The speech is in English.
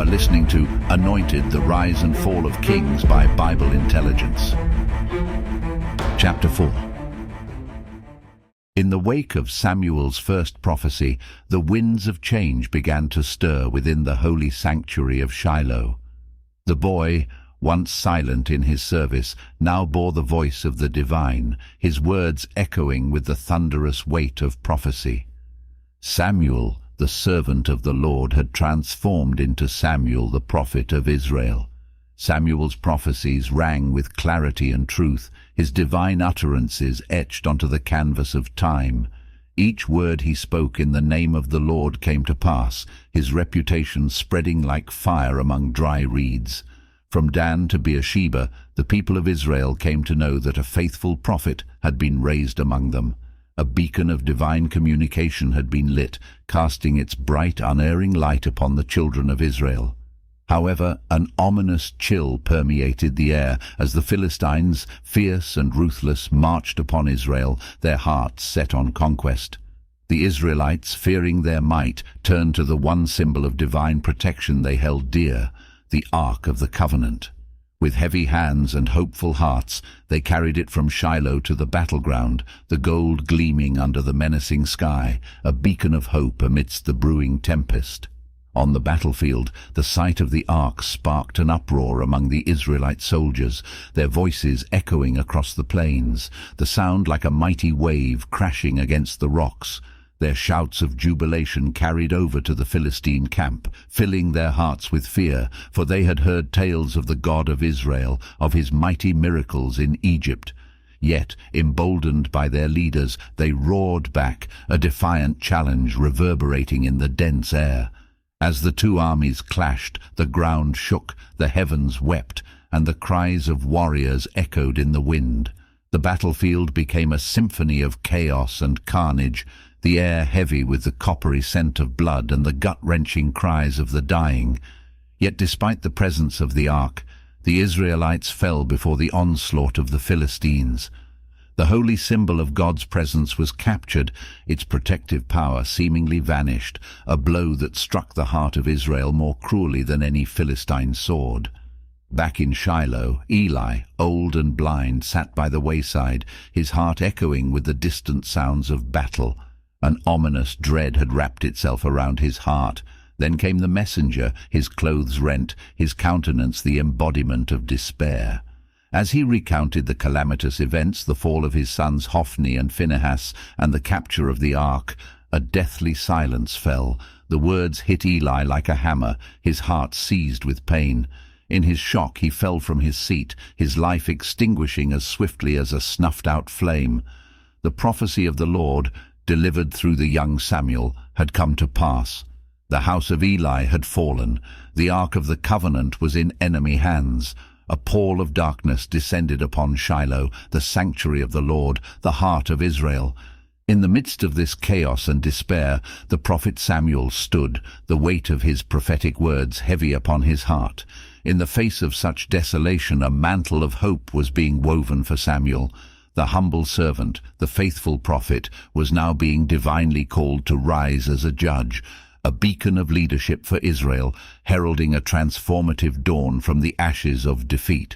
are listening to Anointed, the Rise and Fall of Kings by Bible Intelligence. Chapter 4. In the wake of Samuel's first prophecy, the winds of change began to stir within the holy sanctuary of Shiloh. The boy, once silent in his service, now bore the voice of the divine, his words echoing with the thunderous weight of prophecy. Samuel, the servant of the Lord, had transformed into Samuel, the prophet of Israel. Samuel's prophecies rang with clarity and truth, his divine utterances etched onto the canvas of time. Each word he spoke in the name of the Lord came to pass, his reputation spreading like fire among dry reeds. From Dan to Beersheba, the people of Israel came to know that a faithful prophet had been raised among them. A beacon of divine communication had been lit, casting its bright, unerring light upon the children of Israel. However, an ominous chill permeated the air as the Philistines, fierce and ruthless, marched upon Israel, their hearts set on conquest. The Israelites, fearing their might, turned to the one symbol of divine protection they held dear, the Ark of the Covenant. With heavy hands and hopeful hearts, they carried it from Shiloh to the battleground, the gold gleaming under the menacing sky, a beacon of hope amidst the brewing tempest. On the battlefield, the sight of the Ark sparked an uproar among the Israelite soldiers, their voices echoing across the plains, the sound like a mighty wave crashing against the rocks. Their shouts of jubilation carried over to the Philistine camp, filling their hearts with fear, for they had heard tales of the God of Israel, of his mighty miracles in Egypt. Yet, emboldened by their leaders, they roared back, a defiant challenge reverberating in the dense air. As the two armies clashed, the ground shook, the heavens wept, and the cries of warriors echoed in the wind. The battlefield became a symphony of chaos and carnage, the air heavy with the coppery scent of blood and the gut-wrenching cries of the dying. Yet despite the presence of the Ark, the Israelites fell before the onslaught of the Philistines. The holy symbol of God's presence was captured, its protective power seemingly vanished, a blow that struck the heart of Israel more cruelly than any Philistine sword. Back in Shiloh, Eli, old and blind, sat by the wayside, his heart echoing with the distant sounds of battle. An ominous dread had wrapped itself around his heart. Then came the messenger, his clothes rent, his countenance the embodiment of despair. As he recounted the calamitous events, the fall of his sons Hophni and Phinehas, and the capture of the Ark, a deathly silence fell. The words hit Eli like a hammer, his heart seized with pain. In his shock he fell from his seat, his life extinguishing as swiftly as a snuffed-out flame. The prophecy of the Lord, delivered through the young Samuel, had come to pass. The house of Eli had fallen. The Ark of the Covenant was in enemy hands. A pall of darkness descended upon Shiloh, the sanctuary of the Lord, the heart of Israel. In the midst of this chaos and despair, the prophet Samuel stood, the weight of his prophetic words heavy upon his heart. In the face of such desolation, a mantle of hope was being woven for Samuel. The humble servant, the faithful prophet, was now being divinely called to rise as a judge, a beacon of leadership for Israel, heralding a transformative dawn from the ashes of defeat.